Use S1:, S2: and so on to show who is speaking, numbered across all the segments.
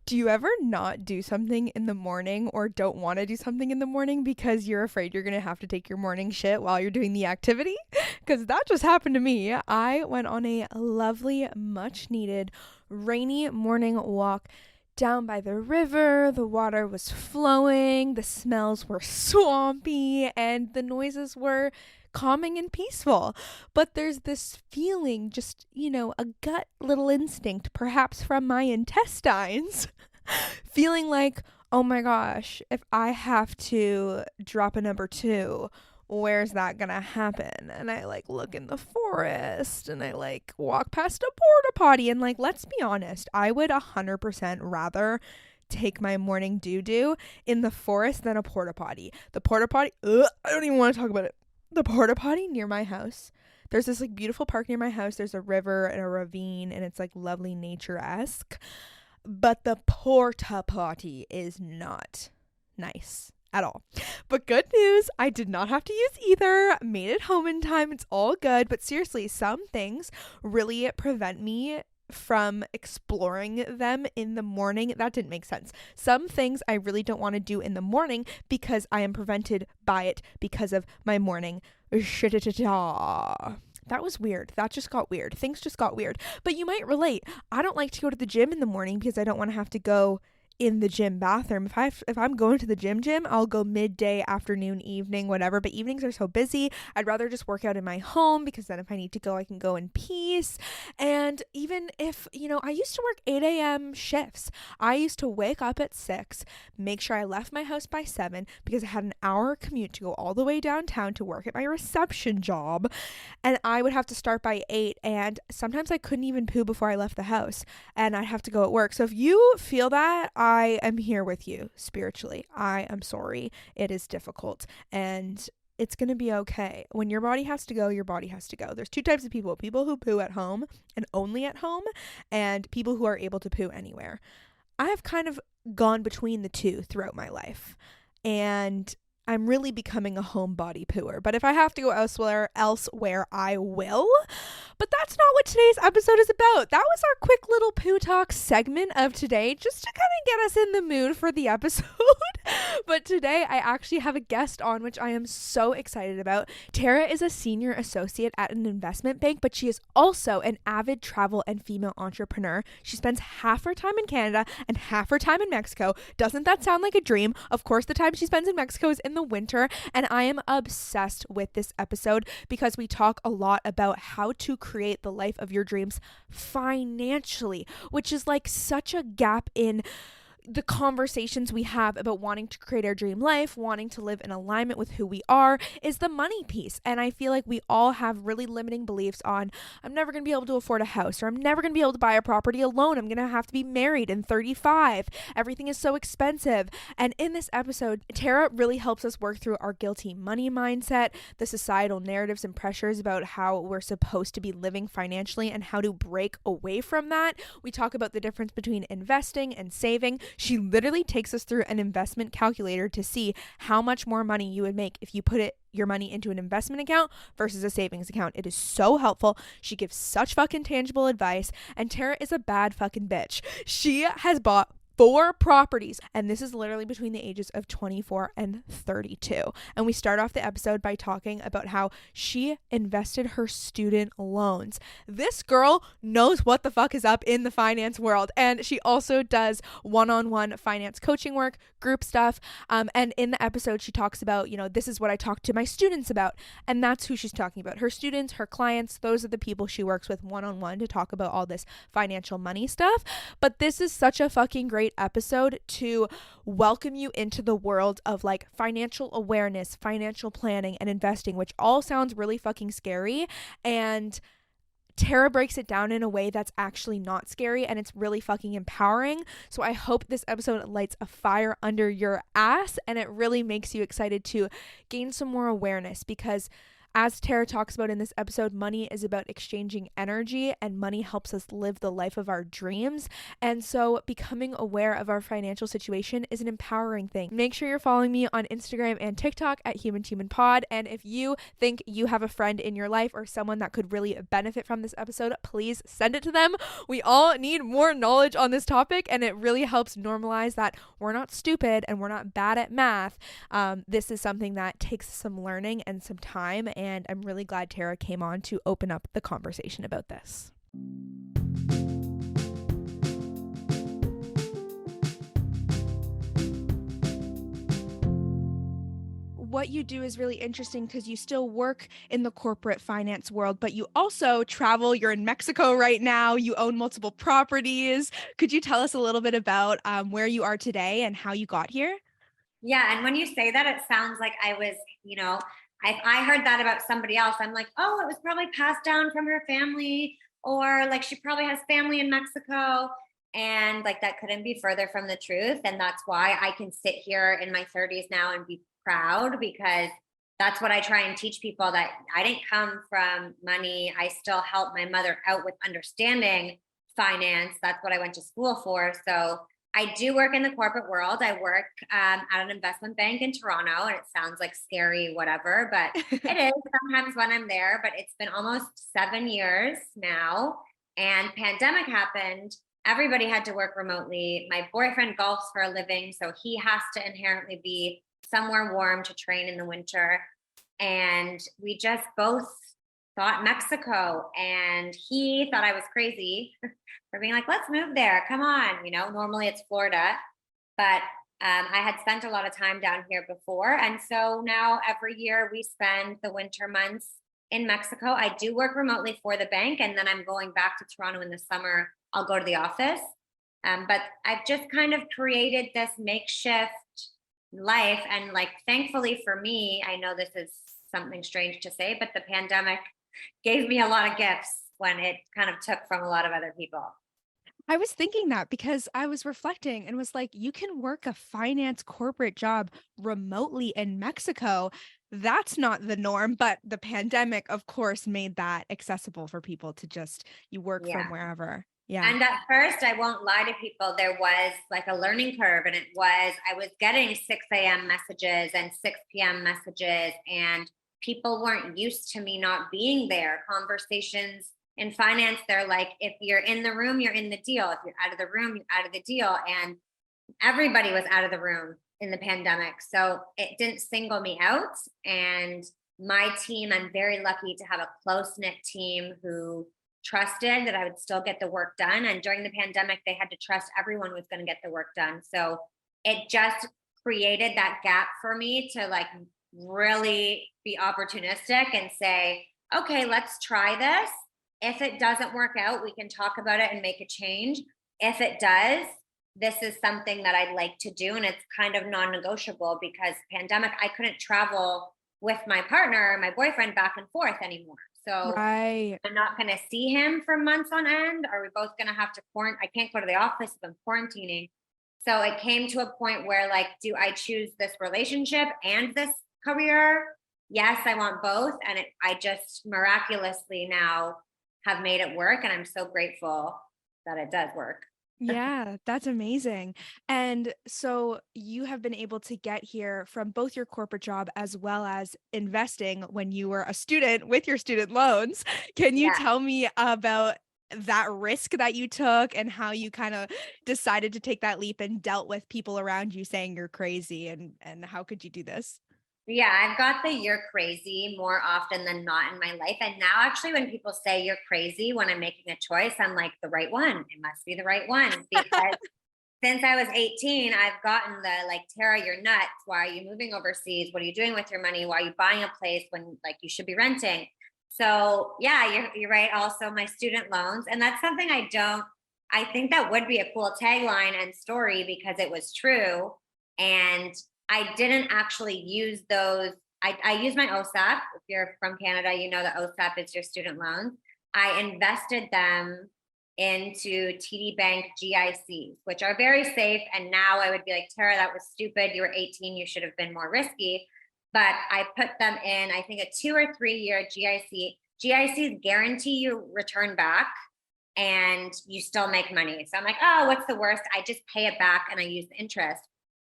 S1: Do you ever not do something in the morning or don't want to do something in the morning because you're afraid you're going to have to take your morning shit while you're doing the activity? Because that just happened to me. I went on a lovely, much needed, rainy morning walk down by the river. The water was flowing, the smells were swampy, and the noises were calming and peaceful. But there's this feeling, just, a gut little instinct, perhaps from my intestines, feeling like, oh my gosh, if I have to drop a number 2, where's that gonna happen? And I look in the forest and I walk past a porta potty, and let's be honest, I would 100% rather take my morning doo-doo in the forest than a porta potty. The porta potty, I don't even want to talk about it. The porta potty near my house, there's this beautiful park near my house. There's a river and a ravine, and it's lovely nature-esque, but the porta potty is not nice at all. But good news, I did not have to use either. Made it home in time. It's all good. But seriously, some things really prevent me from exploring them in the morning. That didn't make sense. Some things I really don't want to do in the morning because I am prevented by it because of my morning. That was weird. That just got weird. Things just got weird. But you might relate. I don't like to go to the gym in the morning because I don't want to have to go in the gym bathroom. If I'm going to the gym, I'll go midday, afternoon, evening, whatever. But evenings are so busy. I'd rather just work out in my home, because then if I need to go, I can go in peace. And even if, I used to work 8 a.m. shifts. I used to wake up at 6, make sure I left my house by 7, because I had an hour commute to go all the way downtown to work at my reception job. And I would have to start by 8. And sometimes I couldn't even poo before I left the house, and I'd have to go at work. So if you feel that, I am here with you spiritually. I am sorry. It is difficult, and it's going to be okay. When your body has to go, your body has to go. There's 2 types of people who poo at home and only at home, and people who are able to poo anywhere. I have kind of gone between the 2 throughout my life, and I'm really becoming a homebody pooer. But if I have to go elsewhere, I will. But that's not what today's episode is about. That was our quick little poo talk segment of today, just to kind of get us in the mood for the episode. But today I actually have a guest on, which I am so excited about. Tara is a senior associate at an investment bank, but she is also an avid travel and female entrepreneur. She spends half her time in Canada and half her time in Mexico. Doesn't that sound like a dream? Of course, the time she spends in Mexico is in the winter, and I am obsessed with this episode because we talk a lot about how to create the life of your dreams financially, which is such a gap in the conversations we have about wanting to create our dream life, wanting to live in alignment with who we are, is the money piece. And I feel like we all have really limiting beliefs on, I'm never going to be able to afford a house, or I'm never going to be able to buy a property alone. I'm going to have to be married in 35. Everything is so expensive. And in this episode, Tara really helps us work through our guilty money mindset, the societal narratives and pressures about how we're supposed to be living financially and how to break away from that. We talk about the difference between investing and saving. She literally takes us through an investment calculator to see how much more money you would make if you put your money into an investment account versus a savings account. It is so helpful. She gives such fucking tangible advice, and Tara is a bad fucking bitch. She has bought 4 properties, and this is literally between the ages of 24 and 32. And we start off the episode by talking about how she invested her student loans. This girl knows what the fuck is up in the finance world, and she also does one-on-one finance coaching work, group stuff, and in the episode she talks about, this is what I talk to my students about, and that's who she's talking about. Her students, her clients, those are the people she works with one-on-one to talk about all this financial money stuff. But this is such a fucking great episode to welcome you into the world of financial awareness, financial planning, and investing, which all sounds really fucking scary. And Tara breaks it down in a way that's actually not scary, and it's really fucking empowering. So I hope this episode lights a fire under your ass, and it really makes you excited to gain some more awareness, because As Tara talks about in this episode, money is about exchanging energy, and money helps us live the life of our dreams. And so becoming aware of our financial situation is an empowering thing. Make sure you're following me on Instagram and TikTok at HumanToHumanPod. And if you think you have a friend in your life or someone that could really benefit from this episode, please send it to them. We all need more knowledge on this topic, and it really helps normalize that we're not stupid and we're not bad at math. This is something that takes some learning and some time, and I'm really glad Tara came on to open up the conversation about this. What you do is really interesting because you still work in the corporate finance world, but you also travel. You're in Mexico right now. You own multiple properties. Could you tell us a little bit about where you are today and how you got here?
S2: Yeah. And when you say that, it sounds like I was, I heard that about somebody else. I'm like, oh, it was probably passed down from her family, or like she probably has family in Mexico. And like that couldn't be further from the truth. And that's why I can sit here in my 30s now and be proud, because that's what I try and teach people, that I didn't come from money. I still help my mother out with understanding finance. That's what I went to school for. So I do work in the corporate world. I work at an investment bank in Toronto, and it sounds like scary, whatever, but it is sometimes when I'm there. But it's been almost 7 years now, and pandemic happened. Everybody had to work remotely. My boyfriend golfs for a living, so he has to inherently be somewhere warm to train in the winter. And we just both thought Mexico, and he thought I was crazy for being like, let's move there. Come on. Normally it's Florida, but I had spent a lot of time down here before. And so now every year we spend the winter months in Mexico. I do work remotely for the bank, and then I'm going back to Toronto in the summer. I'll go to the office. But I've just kind of created this makeshift life. And like, thankfully for me, I know this is something strange to say, but the pandemic gave me a lot of gifts when it kind of took from a lot of other people.
S1: I was thinking that because I was reflecting and was like, you can work a finance corporate job remotely in Mexico. That's not the norm, but the pandemic, of course, made that accessible for people to just, you work from
S2: Yeah.
S1: wherever. Yeah.
S2: And at first, I won't lie to people, there was like a learning curve. And I was getting 6 a.m. messages and 6 p.m. messages, and people weren't used to me not being there. Conversations in finance, they're like, if you're in the room, you're in the deal. If you're out of the room, you're out of the deal. And everybody was out of the room in the pandemic. So it didn't single me out. And my team, I'm very lucky to have a close knit team who trusted that I would still get the work done. And during the pandemic, they had to trust everyone was going to get the work done. So it just created that gap for me to like really be opportunistic and say, okay, let's try this. If it doesn't work out, we can talk about it and make a change. If it does, this is something that I'd like to do. And it's kind of non-negotiable, because pandemic, I couldn't travel with my partner, my boyfriend, back and forth anymore. So
S1: Right.
S2: I'm not going to see him for months on end. Are we both going to have to quarantine? I can't go to the office if I'm quarantining. So it came to a point where like, do I choose this relationship and this career? Yes, I want both. And I just miraculously now have made it work. And I'm so grateful that it does work.
S1: Yeah, that's amazing. And so you have been able to get here from both your corporate job as well as investing when you were a student with your student loans. Can you
S2: Yeah.
S1: tell me about that risk that you took and how you kind of decided to take that leap and dealt with people around you saying you're crazy, and how could you do this?
S2: Yeah, I've got the you're crazy more often than not in my life. And now, actually, when people say you're crazy when I'm making a choice, I'm like, the right one. It must be the right one. Because since I was 18, I've gotten the like, Tara, you're nuts. Why are you moving overseas? What are you doing with your money? Why are you buying a place when like you should be renting? So, yeah, you're right. Also, my student loans. And that's something I think that would be a cool tagline and story, because it was true. And I didn't actually use those. I use my OSAP. If you're from Canada, you know that OSAP is your student loans. I invested them into TD Bank GICs, which are very safe. And now I would be like, Tara, that was stupid. You were 18. You should have been more risky. but I put them in, I think, a 2 or 3 year GIC. GICs guarantee you return back and you still make money. So I'm like, oh, what's the worst? I just pay it back and I use the interest.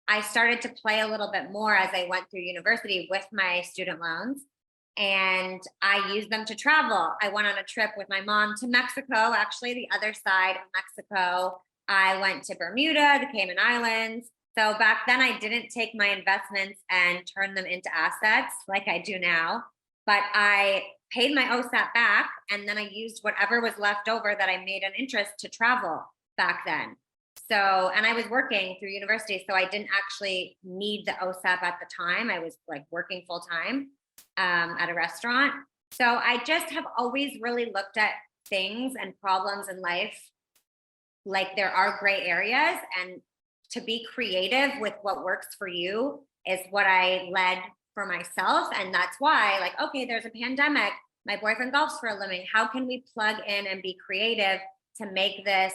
S2: I started to play a little bit more as I went through university with my student loans, and I used them to travel. I went on a trip with my mom to Mexico, actually, the other side of Mexico. I went to Bermuda, the Cayman Islands. So back then, I didn't take my investments and turn them into assets like I do now, but I paid my OSAP back, and then I used whatever was left over that I made an interest to travel back then. So, and I was working through university, so I didn't actually need the OSAP at the time. I was like working full time at a restaurant. So I just have always really looked at things and problems in life like there are gray areas, and to be creative with what works for you is what I led for myself. And that's why, like, okay, there's a pandemic. My boyfriend golfs for a living. How can we plug in and be creative to make this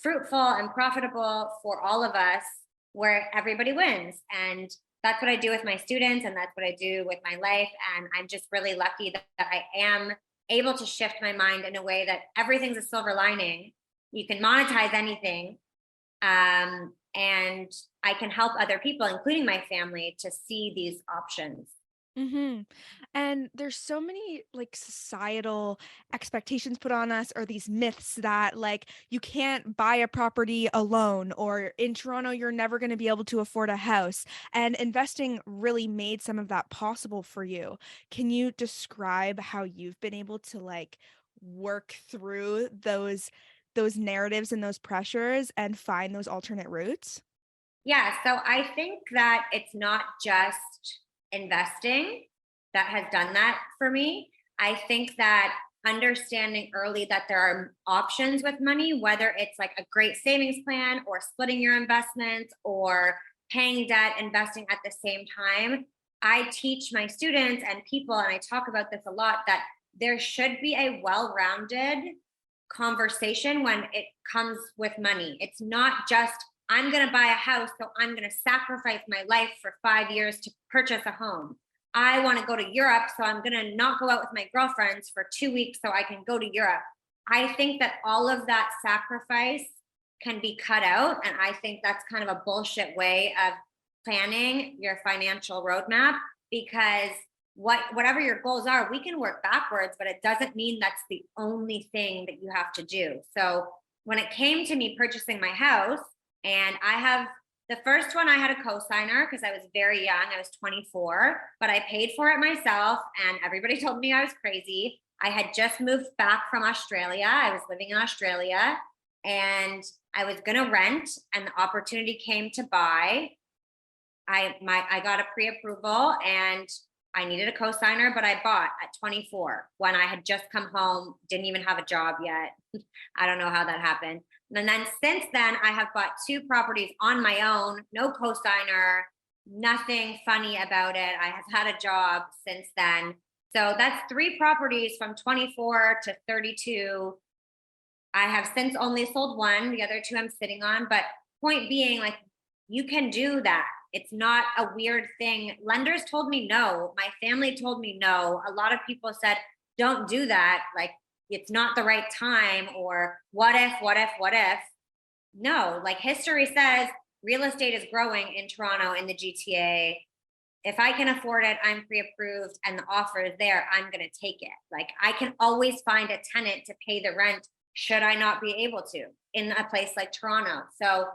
S2: fruitful and profitable for all of us where everybody wins? And that's what I do with my students, and that's what I do with my life. And I'm just really lucky that I am able to shift my mind in a way that everything's a silver lining. You can monetize anything. And I can help other people, including my family, to see these options.
S1: Mm-hmm. And there's so many like societal expectations put on us, or these myths that like you can't buy a property alone, or in Toronto you're never going to be able to afford a house. And investing really made some of that possible for you. Can you describe how you've been able to like work through those narratives and those pressures and find those alternate routes?
S2: Yeah, so I think that it's not just investing that has done that for me. I think that understanding early that there are options with money, whether it's like a great savings plan or splitting your investments or paying debt, investing at the same time. I teach my students and people, and I talk about this a lot, that there should be a well rounded conversation when it comes with money. It's not just, I'm going to buy a house, so I'm going to sacrifice my life for 5 years to purchase a home. I want to go to Europe, so I'm going to not go out with my girlfriends for 2 weeks so I can go to Europe. I think that all of that sacrifice can be cut out. And I think that's kind of a bullshit way of planning your financial roadmap, because whatever your goals are, we can work backwards, but it doesn't mean that's the only thing that you have to do. So when it came to me purchasing my house, and I have the first one, I had a co-signer because I was very young. I was 24, but I paid for it myself, and everybody told me I was crazy. I had just moved back from Australia. I was living in Australia, and I was going to rent, and the opportunity came to buy. I got a pre-approval, and I needed a co-signer, but I bought at 24 when I had just come home, didn't even have a job yet. I don't know how that happened. And then since then, I have bought 2 properties on my own, no co-signer, nothing funny about it. I have had a job since then. So that's 3 properties from 24 to 32. I have since only sold one. The other 2 I'm sitting on. But point being, like, you can do that. It's not a weird thing. Lenders told me no. My family told me no. A lot of people said, don't do that. Like, it's not the right time, or what if, what if, what if? No, like, history says real estate is growing in Toronto, in the GTA. If I can afford it, I'm pre-approved and the offer is there, I'm going to take it. Like, I can always find a tenant to pay the rent should I not be able to in a place like Toronto. So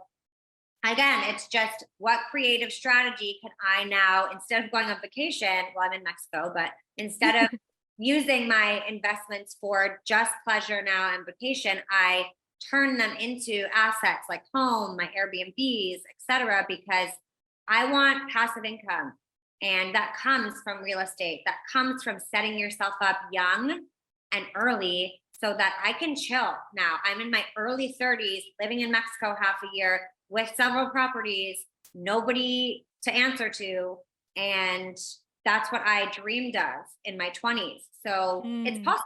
S2: again, it's just, what creative strategy can I now, instead of going on vacation, well, I'm in Mexico, but instead of using my investments for just pleasure now and vacation, I turn them into assets like home, my Airbnbs, etc., because I want passive income. And that comes from real estate. That comes from setting yourself up young and early so that I can chill. Now, I'm in my early 30s, living in Mexico half a year with several properties, nobody to answer to. And that's what I dreamed of in my 20s. So it's
S1: Mm.
S2: possible.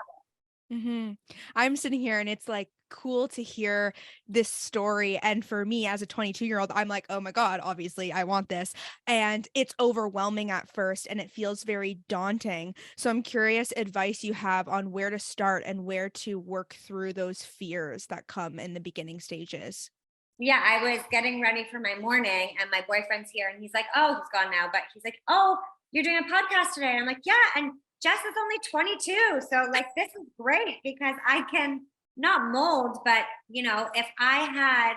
S1: Hmm. I'm sitting here and it's like cool to hear this story. And for me as a 22-year-old, I'm like, oh my God, obviously I want this. And it's overwhelming at first and it feels very daunting. So I'm curious advice you have on where to start and where to work through those fears that come in the beginning stages.
S2: Yeah, I was getting ready for my morning and my boyfriend's here and he's like, oh, he's gone now, but he's like, oh, you're doing a podcast today. And I'm like, yeah. And Jess is only 22. So like, this is great because I can not mold, but if I had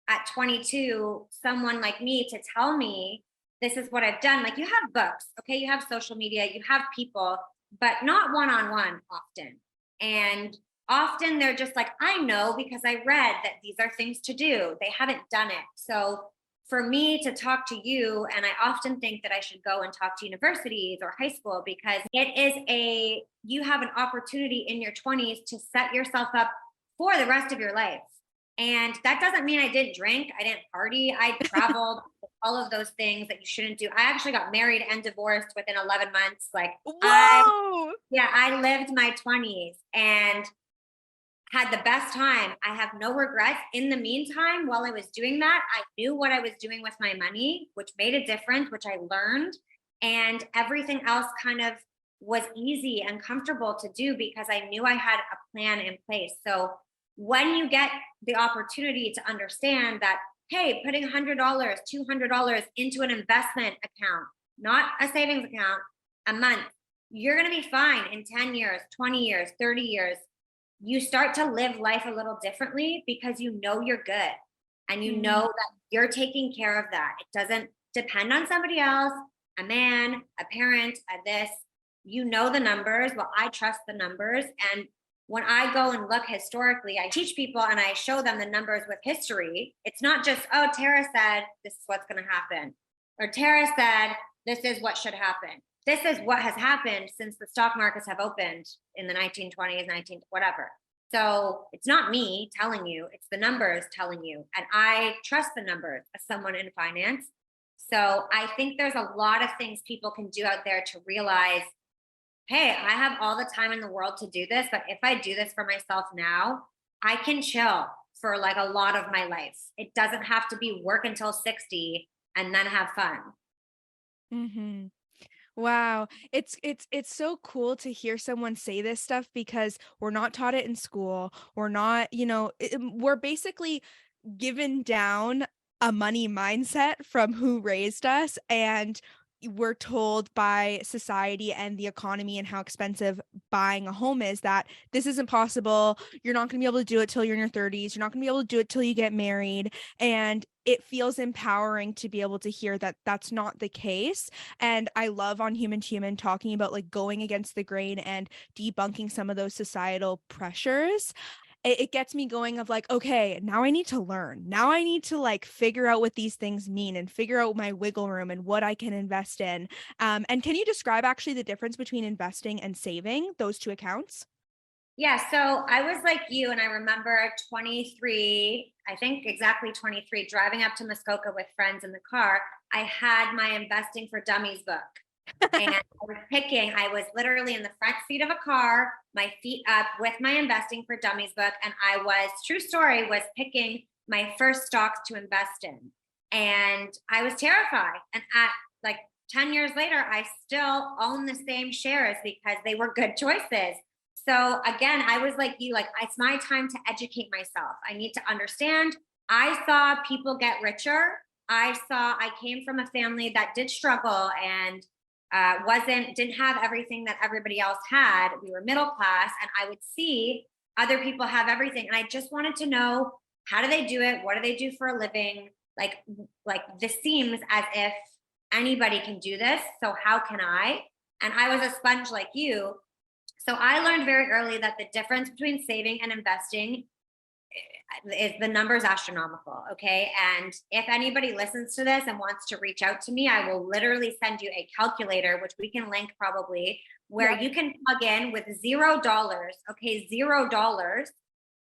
S2: at 22, someone like me to tell me this is what I've done, like you have books, okay, you have social media, you have people, but not one-on-one often. And often they're just like, I know because I read that these are things to do. They haven't done it. So for me to talk to you, and I often think that I should go and talk to universities or high school because you have an opportunity in your 20s to set yourself up for the rest of your life. And that doesn't mean I didn't drink, I didn't party, I traveled, all of those things that you shouldn't do. I actually got married and divorced within 11 months. Like
S1: Whoa!
S2: I lived my 20s and had the best time. I have no regrets. In the meantime, while I was doing that, I knew what I was doing with my money, which made a difference, which I learned. And everything else kind of was easy and comfortable to do because I knew I had a plan in place. So when you get the opportunity to understand that, hey, putting $100, $200 into an investment account, not a savings account, a month, you're going to be fine in 10 years, 20 years, 30 years. You start to live life a little differently because you know you're good and you know that you're taking care of that. It doesn't depend on somebody else, a man, a parent, a this. You know the numbers. Well, I trust the numbers. And when I go and look historically, I teach people and I show them the numbers with history. It's not just, oh, Tara said this is what's going to happen, or Tara said this is what should happen. This is what has happened since the stock markets have opened in the 1920s, 19 whatever. So it's not me telling you, it's the numbers telling you. And I trust the numbers as someone in finance. So I think there's a lot of things people can do out there to realize, hey, I have all the time in the world to do this, but if I do this for myself now, I can chill for like a lot of my life. It doesn't have to be work until 60 and then have fun.
S1: Mm-hmm. Wow. It's so cool to hear someone say this stuff because we're not taught it in school. We're not, we're basically given down a money mindset from who raised us, and we're told by society and the economy and how expensive buying a home is that this isn't possible. You're not going to be able to do it till you're in your 30s. You're not going to be able to do it till you get married. And it feels empowering to be able to hear that that's not the case. And I love on Human to Human talking about like going against the grain and debunking some of those societal pressures. It gets me going of like, okay, now I need to learn. Now I need to like figure out what these things mean and figure out my wiggle room and what I can invest in. And can you describe actually the difference between investing and saving, those two accounts?
S2: Yeah, so I was like you, and I remember 23, I think exactly 23, driving up to Muskoka with friends in the car. I had my Investing for Dummies book. And I was literally in the front seat of a car, my feet up with my Investing for Dummies book. And true story, was picking my first stocks to invest in. And I was terrified. And at like 10 years later, I still own the same shares because they were good choices. So again, I was like you, like it's my time to educate myself. I need to understand. I saw people get richer. I came from a family that did struggle and didn't have everything that everybody else had. We were middle class, and I would see other people have everything. And I just wanted to know, how do they do it? What do they do for a living? Like this seems as if anybody can do this. So how can I? And I was a sponge like you. So I learned very early that the difference between saving and investing is the numbers astronomical. Okay. And if anybody listens to this and wants to reach out to me, I will literally send you a calculator, which we can link probably, where you can plug in with $0. Okay. $0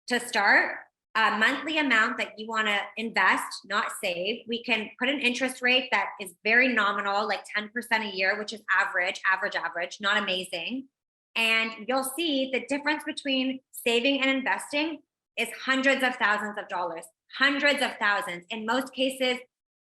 S2: to start a monthly amount that you want to invest, not save. We can put an interest rate that is very nominal, like 10% a year, which is average, not amazing. And you'll see the difference between saving and investing is hundreds of thousands of dollars, hundreds of thousands. In most cases,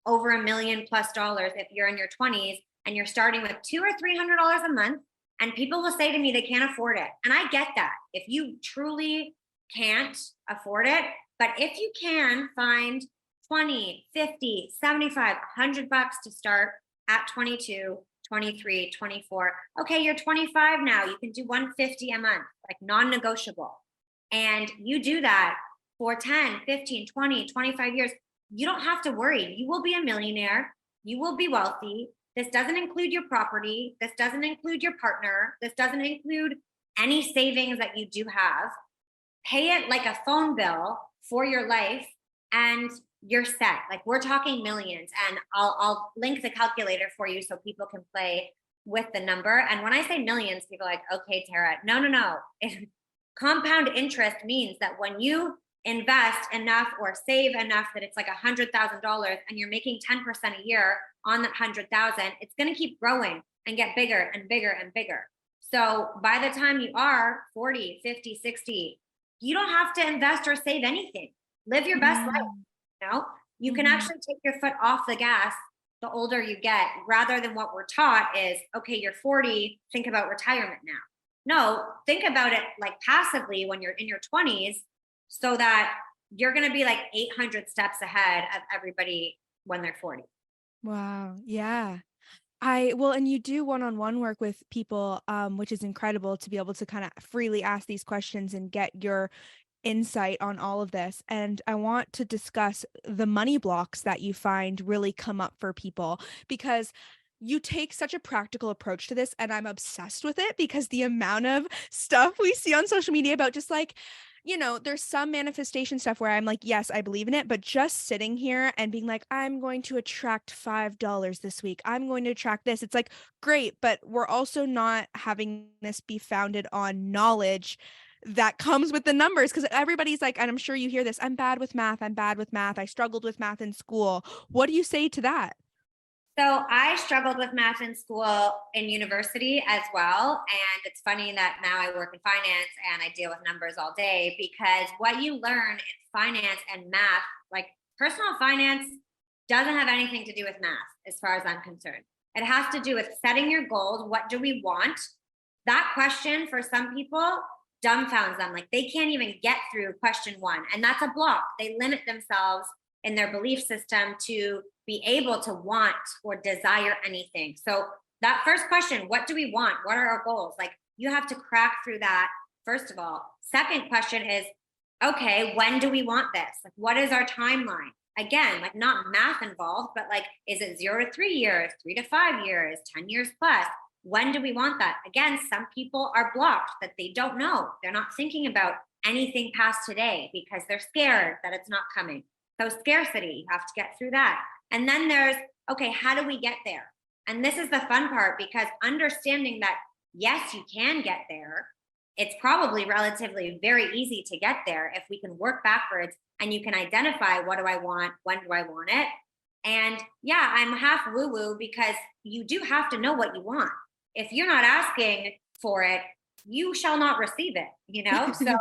S2: over $1 million+ if you're in your 20s and you're starting with $200 or $300 a month. And people will say to me they can't afford it. And I get that. If you truly can't afford it, but if you can find 20, 50, 75, $100 to start at 22, 23, 24. Okay, you're 25 now. You can do 150 a month, like non-negotiable. And you do that for 10, 15, 20, 25 years. You don't have to worry. You will be a millionaire. You will be wealthy. This doesn't include your property. This doesn't include your partner. This doesn't include any savings that you do have. Pay it like a phone bill for your life and you're set. Like we're talking millions, and I'll link the calculator for you so people can play with the number. And when I say millions, people are like, okay, Tara, no. Compound interest means that when you invest enough or save enough that it's like $100,000 and you're making 10% a year on that 100,000, it's going to keep growing and get bigger and bigger and bigger. So by the time you are 40, 50, 60, you don't have to invest or save anything. Live your best life. You know, you can actually take your foot off the gas the older you get, rather than what we're taught is, okay, you're 40, think about retirement now. No, think about it like passively when you're in your 20s, so that you're going to be like 800 steps ahead of everybody when they're 40.
S1: Wow. Yeah. And you do one-on-one work with people, which is incredible to be able to kind of freely ask these questions and get your insight on all of this. And I want to discuss the money blocks that you find really come up for people, because you take such a practical approach to this, and I'm obsessed with it because the amount of stuff we see on social media about just like, there's some manifestation stuff where I'm like, yes, I believe in it, but just sitting here and being like, I'm going to attract $5 this week, I'm going to attract this. It's like, great, but we're also not having this be founded on knowledge that comes with the numbers, because everybody's like, and I'm sure you hear this, I'm bad with math, I struggled with math in school. What do you say to that?
S2: So I struggled with math in school, in university as well. And it's funny that now I work in finance and I deal with numbers all day, because what you learn in finance and math, like personal finance, doesn't have anything to do with math as far as I'm concerned. It has to do with setting your goals. What do we want? That question for some people dumbfounds them. Like they can't even get through question one. And that's a block. They limit themselves in their belief system to be able to want or desire anything. So that first question, what do we want? What are our goals? Like you have to crack through that, first of all. Second question is, okay, when do we want this? Like what is our timeline? Again, like not math involved, but like, is it 0 to 3 years, 3 to 5 years, 10 years plus? When do we want that? Again, some people are blocked that they don't know. They're not thinking about anything past today because they're scared that it's not coming. So scarcity, you have to get through that. And then there's, okay, how do we get there? And this is the fun part, because understanding that, yes, you can get there. It's probably relatively very easy to get there if we can work backwards and you can identify, what do I want? When do I want it? And yeah, I'm half woo-woo because you do have to know what you want. If you're not asking for it, you shall not receive it, So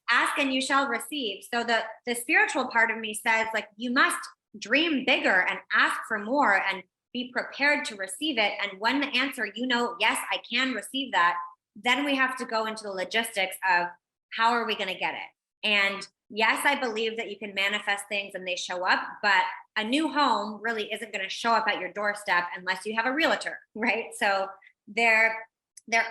S2: ask and you shall receive. So the spiritual part of me says, like, you must dream bigger and ask for more and be prepared to receive it. And when the answer, yes, I can receive that, then we have to go into the logistics of how are we going to get it? And yes, I believe that you can manifest things and they show up, but a new home really isn't going to show up at your doorstep unless you have a realtor, right? So there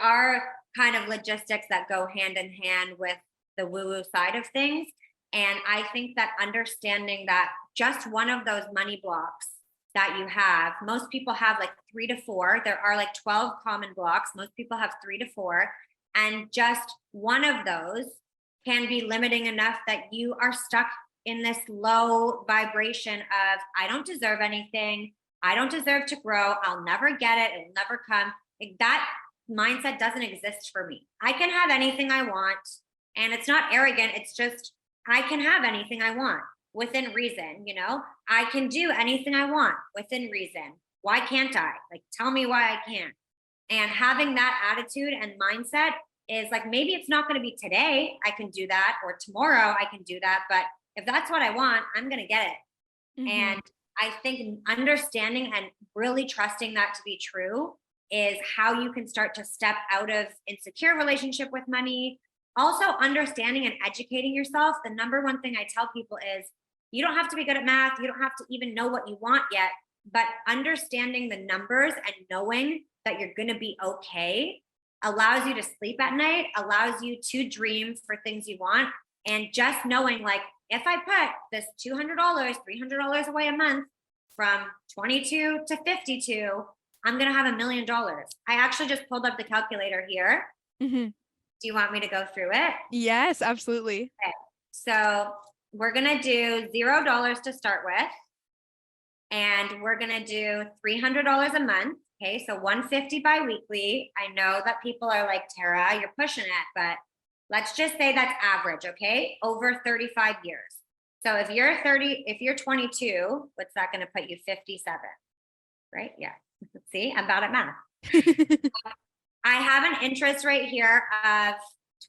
S2: are kind of logistics that go hand in hand with the woo-woo side of things. And I think that understanding that just one of those money blocks that you have, most people have like 3 to 4. There are like 12 common blocks. Most people have 3 to 4. And just one of those can be limiting enough that you are stuck in this low vibration of, I don't deserve anything. I don't deserve to grow. I'll never get it. It'll never come. Like that mindset doesn't exist for me. I can have anything I want. And it's not arrogant. It's just, I can have anything I want within reason. I can do anything I want within reason. Why can't I? Like, tell me why I can't. And having that attitude and mindset is like, maybe it's not going to be today I can do that, or tomorrow I can do that. But if that's what I want, I'm going to get it.
S1: Mhm.
S2: And I think understanding and really trusting that to be true is how you can start to step out of insecure relationship with money. Also, understanding and educating yourself. The number one thing I tell people is you don't have to be good at math. You don't have to even know what you want yet, but understanding the numbers and knowing that you're going to be okay allows you to sleep at night, allows you to dream for things you want. And just knowing, like, if I put this $200, $300 away a month from 22 to 52, I'm going to have $1 million. I actually just pulled up the calculator here.
S1: Mhm.
S2: Do you want me to go through it?
S1: Yes, absolutely.
S2: Okay. So we're going to do $0 to start with. And we're going to do $300 a month. Okay. So $150 biweekly. I know that people are like, Tara, you're pushing it, but let's just say that's average. Okay. Over 35 years. So if you're 22, what's that going to put you? 57, right? Yeah. See, I'm bad at math. I have an interest rate here of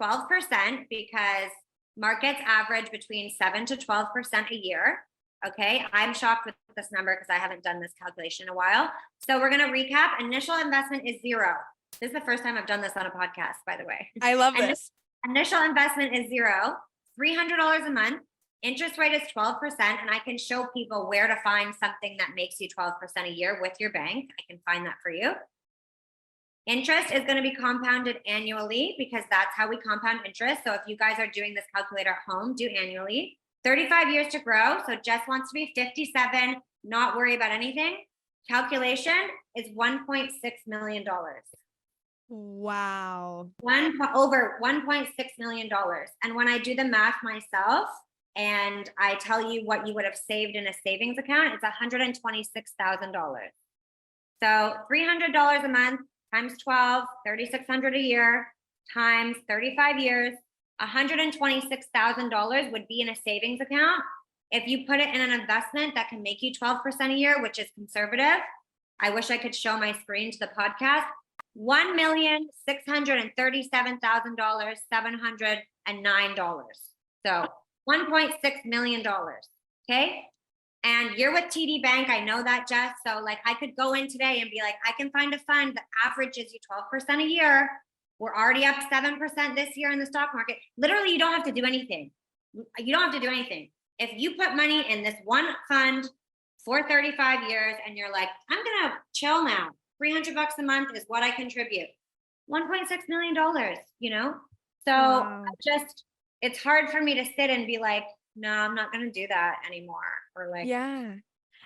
S2: 12% because markets average between 7 to 12% a year. Okay, I'm shocked with this number because I haven't done this calculation in a while. So we're going to recap. Initial investment is 0. This is the first time I've done this on a podcast, by the way.
S1: I love this.
S2: Initial investment is 0, $300 a month. Interest rate is 12%. And I can show people where to find something that makes you 12% a year with your bank. I can find that for you. Interest is going to be compounded annually because that's how we compound interest. So if you guys are doing this calculator at home, do annually. 35 years to grow. So Jess wants to be 57, not worry about anything. Calculation is $1.6 million.
S1: Wow.
S2: Over $1.6 million. And when I do the math myself and I tell you what you would have saved in a savings account, it's $126,000. So $300 a month times 12, $3,600 a year times 35 years, $126,000 would be in a savings account. If you put it in an investment that can make you 12% a year, which is conservative, I wish I could show my screen to the podcast. $1,637,709. So $1.6 million. Okay. And you're with TD Bank. I know that, Jess. So like I could go in today and be like, I can find a fund that averages you 12% a year. We're already up 7% this year in the stock market. Literally, you don't have to do anything. You don't have to do anything. If you put money in this one fund for 35 years and you're like, I'm going to chill now. $300 a month is what I contribute. $1.6 million, you know? So
S1: Wow.
S2: it's hard for me to sit and be like, no, I'm not going to do that anymore. Or like,
S1: Yeah.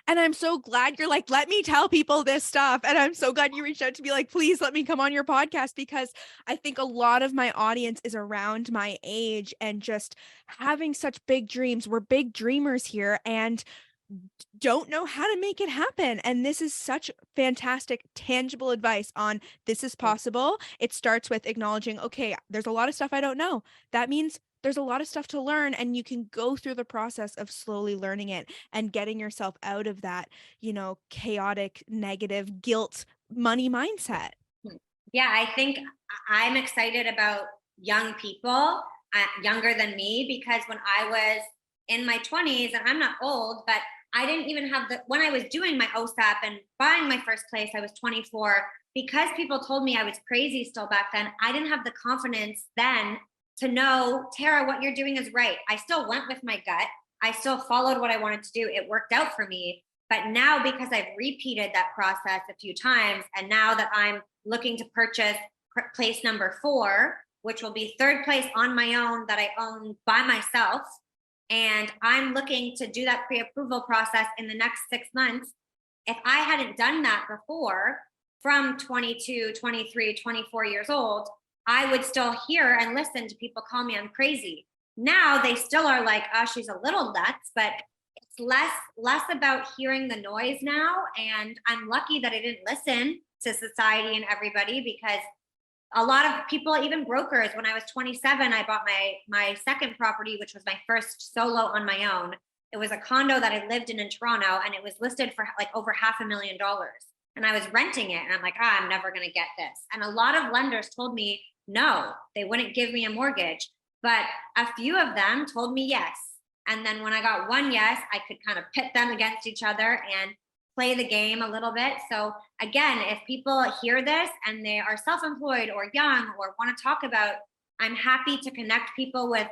S1: And I'm so glad you're like, let me tell people this stuff. And I'm so glad you reached out to be like, please let me come on your podcast, because I think a lot of my audience is around my age and just having such big dreams. We're big dreamers here and don't know how to make it happen. And this is such fantastic, tangible advice on this is possible. It starts with acknowledging, okay, there's a lot of stuff I don't know. That means there's a lot of stuff to learn, and you can go through the process of slowly learning it and getting yourself out of that, chaotic, negative, guilt, money mindset.
S2: yeah, I think I'm excited about young people, younger than me, because when I was in my 20s, and I'm not old, but I didn't even have when I was doing my OSAP and buying my first place, I was 24. Because people told me I was crazy still back then, I didn't have the confidence then to know, Tara, what you're doing is right. I still went with my gut. I still followed what I wanted to do. It worked out for me. But now, because I've repeated that process a few times, and now that I'm looking to purchase place number 4, which will be third place on my own that I own by myself, and I'm looking to do that pre-approval process in the next 6 months. If I hadn't done that before, from 22, 23, 24 years old, I would still hear and listen to people call me I'm crazy. Now they still are like, oh, she's a little nuts, but it's less about hearing the noise now. And I'm lucky that I didn't listen to society and everybody, because a lot of people, even brokers, when I was 27, I bought my second property, which was my first solo on my own. It was a condo that I lived in Toronto, and it was listed for like over $500,000. And I was renting it, and I'm like, I'm never going to get this. And a lot of lenders told me, no, they wouldn't give me a mortgage. But a few of them told me yes. And then when I got one yes, I could kind of pit them against each other and play the game a little bit. So again, if people hear this and they are self-employed or young or want to talk about, I'm happy to connect people with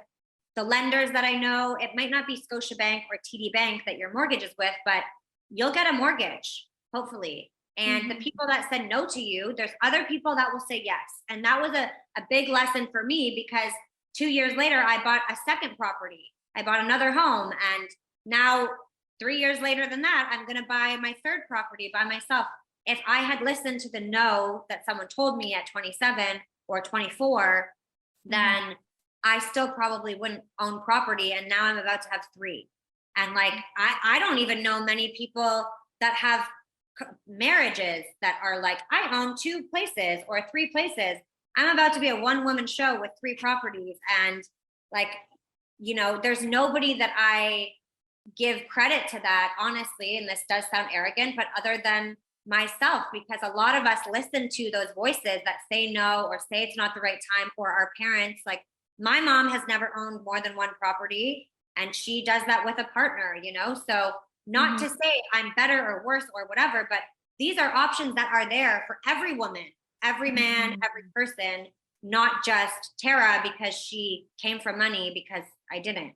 S2: the lenders that I know. It might not be Scotiabank or TD Bank that your mortgage is with, but you'll get a mortgage, hopefully. And the
S1: Mhm.
S2: people that said no to you, there's other people that will say yes. And that was a big lesson for me, because 2 years later, I bought a second property. I bought another home. And now, 3 years later than that, I'm going to buy my third property by myself. If I had listened to the no that someone told me at 27 or 24,
S1: Mhm.
S2: then I still probably wouldn't own property. And now I'm about to have three. And like, I don't even know many people that have marriages that are like, I own two places or three places. I'm about to be a one woman show with three properties. And like, there's nobody that I give credit to that, honestly. And this does sound arrogant, but other than myself, because a lot of us listen to those voices that say no or say it's not the right time, or our parents. Like, my mom has never owned more than one property, and she does that with a partner, So, not
S1: Mhm.
S2: to say I'm better or worse or whatever, but these are options that are there for every woman, every man,
S1: Mhm.
S2: every person, not just Tara because she came from money, because I didn't.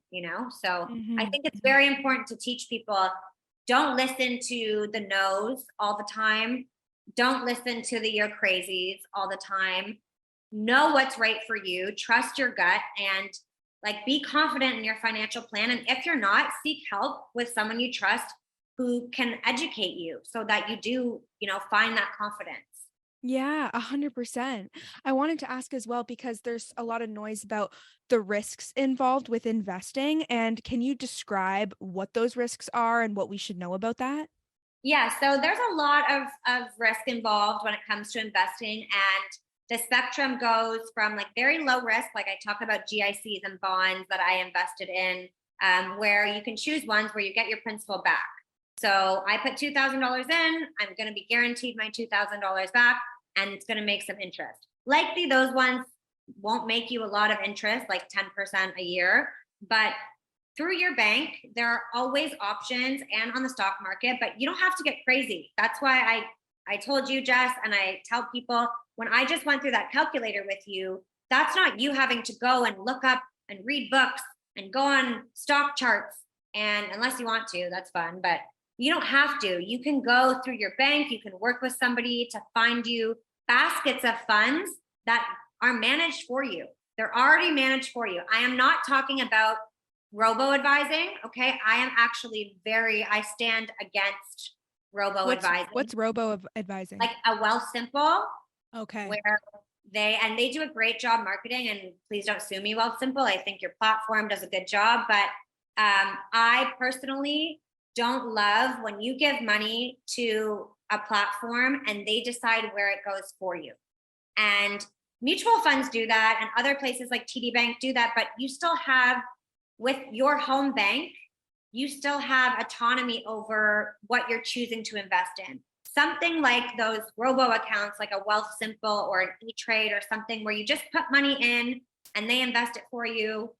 S2: So I
S1: Mhm.
S2: think it's
S1: Mhm.
S2: very important to teach people, don't listen to the no's all the time. Don't listen to the you're crazies all the time. Know what's right for you, trust your gut, and like, be confident in your financial plan. And if you're not, seek help with someone you trust who can educate you so that you do, find that confidence.
S1: Yeah, 100%. I wanted to ask as well because there's a lot of noise about the risks involved with investing, and can you describe what those risks are and what we should know about that?
S2: Yeah, so there's a lot of risk involved when it comes to investing. And the spectrum goes from like very low risk, like I talk about GICs and bonds that I invested in, where you can choose ones where you get your principal back. So I put $2,000 in, I'm going to be guaranteed my $2,000 back, and it's going to make some interest. Likely those ones won't make you a lot of interest, like 10% a year, but through your bank, there are always options, and on the stock market, but you don't have to get crazy. That's why I told you, Jess, and I tell people, when I just went through that calculator with you, that's not you having to go and look up and read books and go on stock charts. And unless you want to, that's fun, but you don't have to. You can go through your bank, you can work with somebody to find you baskets of funds that are managed for you. They're already managed for you. I am not talking about robo advising. Okay. I stand against robo
S1: What's
S2: advising,
S1: what's robo advising?
S2: like a Wealthsimple,
S1: Okay.
S2: where they do a great job marketing. And please don't sue me, Wealthsimple. I think your platform does a good job, but I personally don't love when you give money to a platform and they decide where it goes for you. And mutual funds do that, and other places like TD Bank do that, but you still have, with your home bank, you still have autonomy over what you're choosing to invest in. Something like those robo accounts, like a Wealthsimple or an E-Trade or something, where you just put money in and they invest it for you.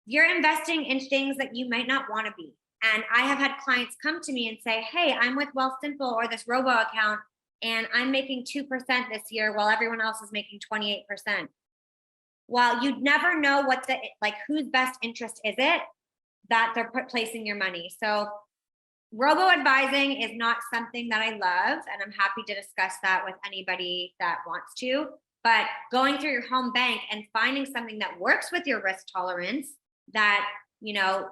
S2: You're investing in things that you might not want to be. And I have had clients come to me and say, hey, I'm with Wealthsimple or this robo account, and I'm making 2% this year while everyone else is making 28%. Well, you'd never know whose best interest is it that they're placing your money. So robo advising is not something that I love, and I'm happy to discuss that with anybody that wants to. But going through your home bank and finding something that works with your risk tolerance, that you know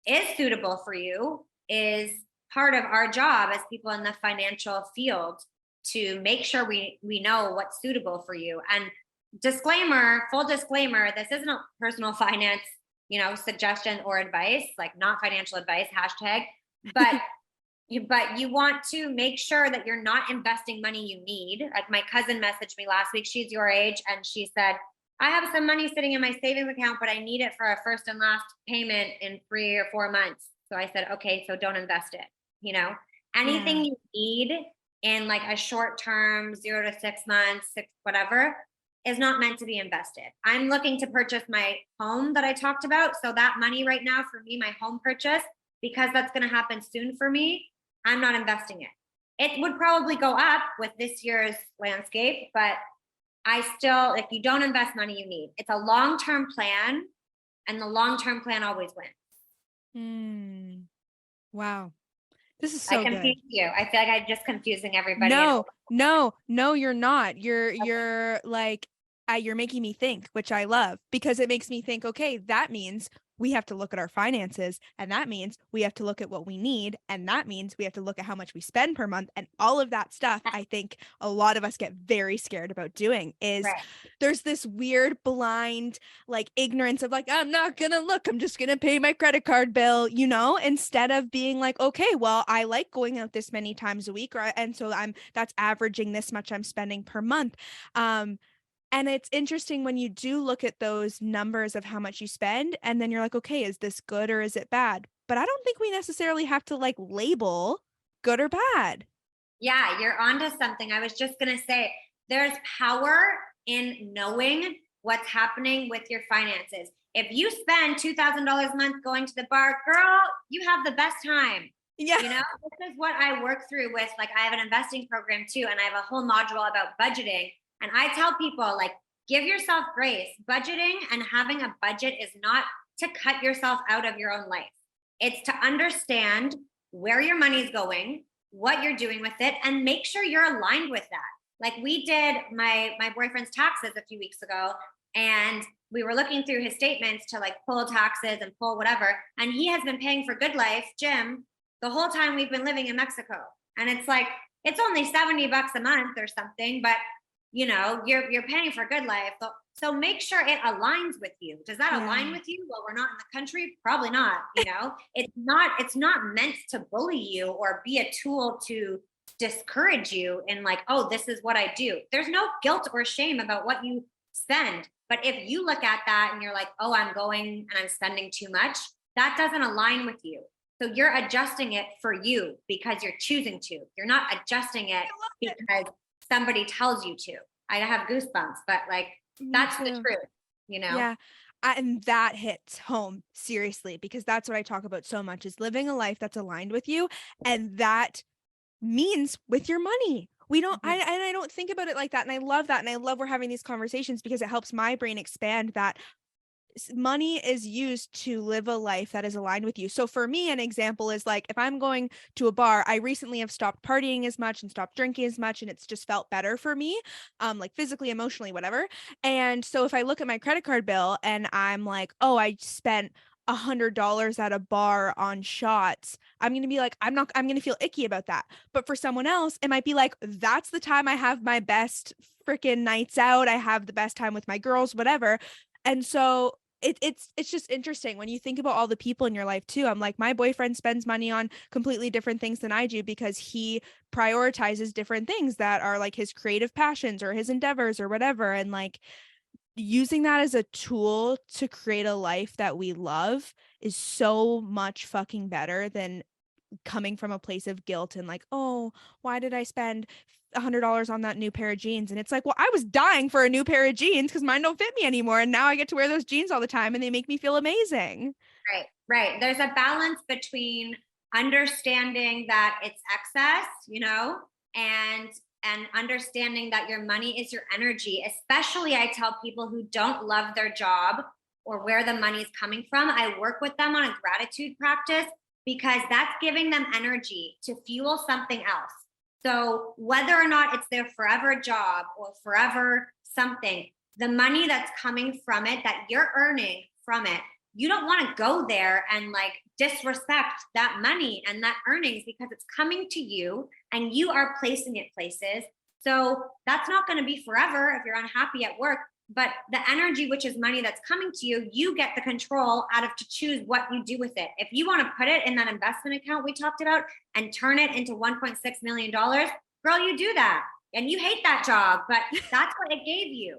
S2: is suitable for you, is part of our job as people in the financial field, to make sure we know what's suitable for you. And disclaimer, full disclaimer, this isn't a personal finance suggestion or advice, like not financial advice, hashtag. But you want to make sure that you're not investing money you need. Like, my cousin messaged me last week, she's your age, and she said, I have some money sitting in my savings account, but I need it for a first and last payment in 3 or 4 months. So I said, okay, so don't invest it. You know,
S1: Yeah.
S2: anything you need in like a short term, 0 to 6 months, six, whatever, is not meant to be invested. I'm looking to purchase my home that I talked about. So that money right now for me, my home purchase, because that's going to happen soon for me, I'm not investing it. It would probably go up with this year's landscape, but I still, if you don't invest money you need, it's a long-term plan, and the long-term plan always wins.
S1: Mm, wow. This is
S2: I
S1: so good.
S2: confused you. I feel like I'm just confusing everybody.
S1: No, you're not. You're like, you're making me think, which I love because it makes me think, okay, that means we have to look at our finances, and that means we have to look at what we need, and that means we have to look at how much we spend per month, and all of that stuff. I think a lot of us get very scared about doing is
S2: Right.
S1: there's this weird blind like ignorance of like, I'm not gonna look, I'm just gonna pay my credit card bill, instead of being like, okay, well, I like going out this many times a week, and so that's averaging this much I'm spending per month. And it's interesting when you do look at those numbers of how much you spend, and then you're like, okay, is this good or is it bad? But I don't think we necessarily have to like label good or bad.
S2: Yeah, you're onto something. I was just going to say there's power in knowing what's happening with your finances. If you spend $2,000 a month going to the bar, girl, you have the best time.
S1: Yeah.
S2: This is what I work through with, like, I have an investing program too, and I have a whole module about budgeting. And I tell people, like, give yourself grace. Budgeting and having a budget is not to cut yourself out of your own life. It's to understand where your money's going, what you're doing with it, and make sure you're aligned with that. Like, we did my boyfriend's taxes a few weeks ago, and we were looking through his statements to like pull taxes and pull whatever. And he has been paying for Good Life gym the whole time we've been living in Mexico. And it's like, it's only $70 a month or something, but you're paying for Good Life. So make sure it aligns with you. Does that align with you? Well, we're not in the country. Probably not. It's not meant to bully you or be a tool to discourage you in like, oh, this is what I do. There's no guilt or shame about what you spend. But if you look at that and you're like, oh, I'm going and I'm spending too much, that doesn't align with you. So you're adjusting it for you because you're choosing to. You're not adjusting it because somebody tells you to. I have goosebumps, but like, that's the truth,
S1: Yeah. And that hits home seriously because that's what I talk about so much is living a life that's aligned with you. And that means with your money. We don't, I don't think about it like that. And I love that. And I love we're having these conversations because it helps my brain expand that money is used to live a life that is aligned with you. So for me, an example is like, if I'm going to a bar, I recently have stopped partying as much and stopped drinking as much. And it's just felt better for me, like physically, emotionally, whatever. And so if I look at my credit card bill and I'm like, oh, I spent $100 at a bar on shots, I'm going to be like, I'm going to feel icky about that. But for someone else, it might be like, that's the time I have my best freaking nights out. I have the best time with my girls, whatever. And so it's just interesting when you think about all the people in your life too. I'm like, my boyfriend spends money on completely different things than I do because he prioritizes different things that are like his creative passions or his endeavors or whatever. And like using that as a tool to create a life that we love is so much fucking better than coming from a place of guilt and like, oh, why did I spend $100 on that new pair of jeans? And it's like, well, I was dying for a new pair of jeans because mine don't fit me anymore. And now I get to wear those jeans all the time and they make me feel amazing.
S2: Right. There's a balance between understanding that it's excess, and understanding that your money is your energy. Especially, I tell people who don't love their job or where the money's coming from, I work with them on a gratitude practice because that's giving them energy to fuel something else. So whether or not it's their forever job or forever something, the money that's coming from it, that you're earning from it, you don't want to go there and like disrespect that money and that earnings because it's coming to you and you are placing it places. So that's not going to be forever if you're unhappy at work. But the energy, which is money that's coming to you, you get the control out of to choose what you do with it. If you want to put it in that investment account we talked about and turn it into $1.6 million, girl, you do that. And you hate that job, but that's what it gave you,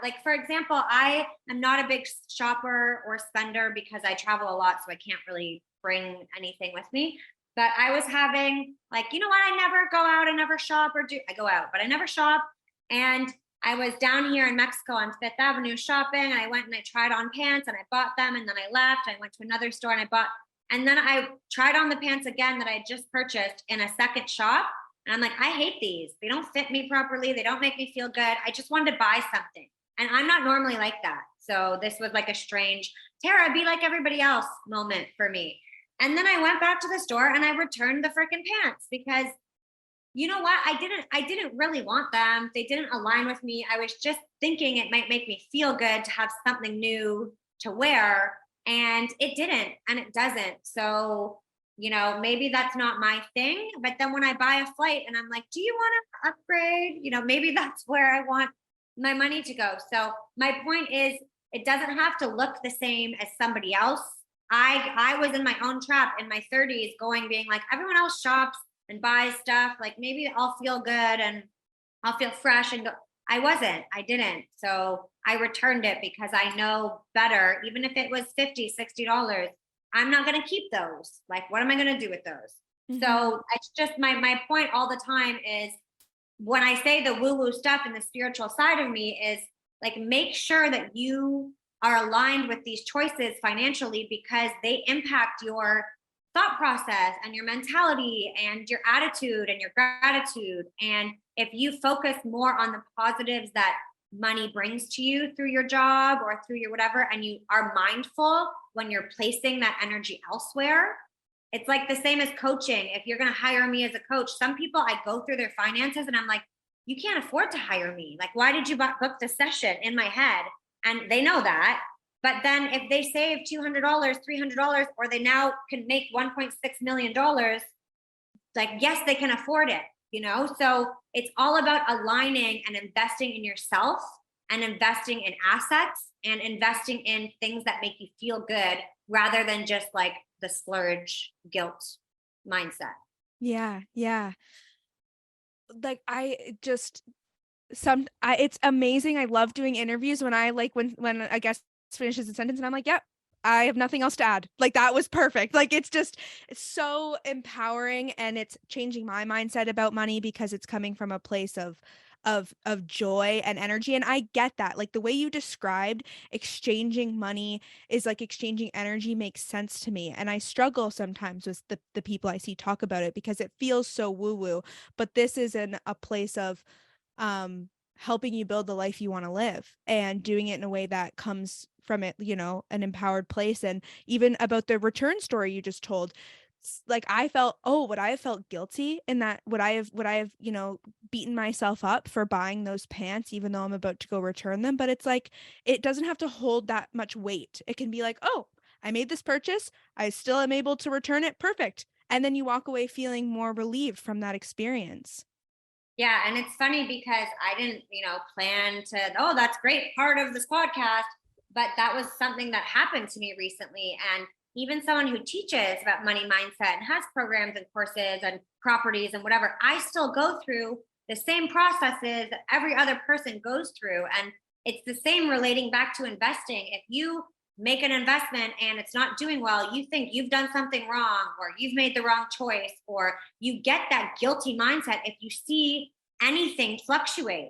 S2: Like, for example, I am not a big shopper or spender because I travel a lot, so I can't really bring anything with me. But I was having like, I never go out, I never shop I go out, but I never shop. And I was down here in Mexico on Fifth Avenue shopping, and I went and I tried on pants and I bought them, and then I left. I went to another store and I bought, and then I tried on the pants again that I had just purchased in a second shop. And I'm like, I hate these. They don't fit me properly. They don't make me feel good. I just wanted to buy something. And I'm not normally like that. So this was like a strange, Tara, be like everybody else moment for me. And then I went back to the store and I returned the freaking pants because you know what? I didn't really want them. They didn't align with me. I was just thinking it might make me feel good to have something new to wear. And it didn't, and it doesn't. So, maybe that's not my thing. But then when I buy a flight and I'm like, do you want to upgrade? Maybe that's where I want my money to go. So my point is it doesn't have to look the same as somebody else. I was in my own trap in my 30s being like, everyone else shops and buys stuff. Like maybe I'll feel good and I'll feel fresh. And I didn't. So I returned it because I know better. Even if it was $50, $60, I'm not going to keep those. Like, what am I going to do with those? Mm-hmm. So it's just my point all the time is when I say the woo woo stuff and the spiritual side of me is like, make sure that you are aligned with these choices financially because they impact your thought process and your mentality and your attitude and your gratitude. And if you focus more on the positives that money brings to you through your job or through your whatever, and you are mindful when you're placing that energy elsewhere, it's like the same as coaching. If you're going to hire me as a coach, some people I go through their finances and I'm like, you can't afford to hire me. Like, why did you book the session in my head? And they know that. But then if they save $200, $300, or they now can make $1.6 million, like, yes, they can afford it, So it's all about aligning and investing in yourself and investing in assets and investing in things that make you feel good rather than just like the splurge guilt mindset.
S1: Yeah. Yeah. Like it's amazing. I love doing interviews when a guest finishes a sentence and I'm like, yep, I have nothing else to add. Like that was perfect. Like it's so empowering and it's changing my mindset about money because it's coming from a place of joy and energy. And I get that. Like the way you described exchanging money is like exchanging energy makes sense to me. And I struggle sometimes with the people I see talk about it because it feels so woo woo, but this is in a place of helping you build the life you want to live and doing it in a way that comes from it, an empowered place. And even about the return story you just told, like would I have felt guilty in that? Would I have, beaten myself up for buying those pants, even though I'm about to go return them? But it's like, it doesn't have to hold that much weight. It can be like, oh, I made this purchase. I still am able to return it. Perfect. And then you walk away feeling more relieved from that experience.
S2: Yeah. And it's funny because I didn't, plan to, oh, that's great part of this podcast. But that was something that happened to me recently. And even someone who teaches about money mindset and has programs and courses and properties and whatever, I still go through the same processes that every other person goes through. And it's the same relating back to investing. If you make an investment and it's not doing well, you think you've done something wrong or you've made the wrong choice, or you get that guilty mindset if you see anything fluctuate.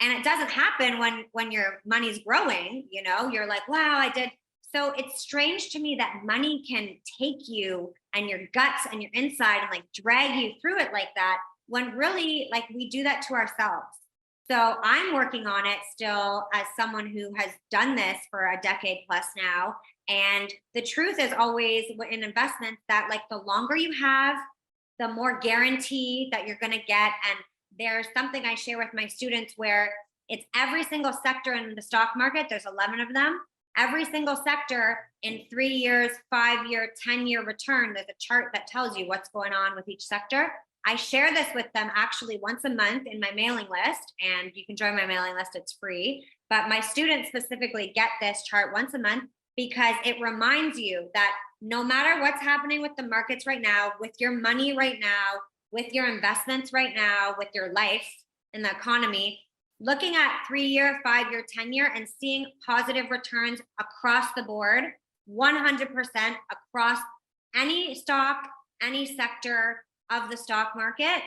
S2: And it doesn't happen when your money's growing, you're like, wow, I did. So it's strange to me that money can take you and your guts and your inside and like drag you through it like that, when really like we do that to ourselves. So I'm working on it still as someone who has done this for a decade plus now. And the truth is always in investments that like the longer you have, the more guarantee that you're going to get. And there's something I share with my students where it's every single sector in the stock market. There's 11 of them. Every single sector in 3 years, 5 year, 10-year return, there's a chart that tells you what's going on with each sector. I share this with them actually once a month in my mailing list, and you can join my mailing list. It's free. But my students specifically get this chart once a month because it reminds you that no matter what's happening with the markets right now, with your money right now, with your investments right now, with your life in the economy, looking at 3 year, 5 year, 10-year and seeing positive returns across the board, 100% across any stock, any sector of the stock market,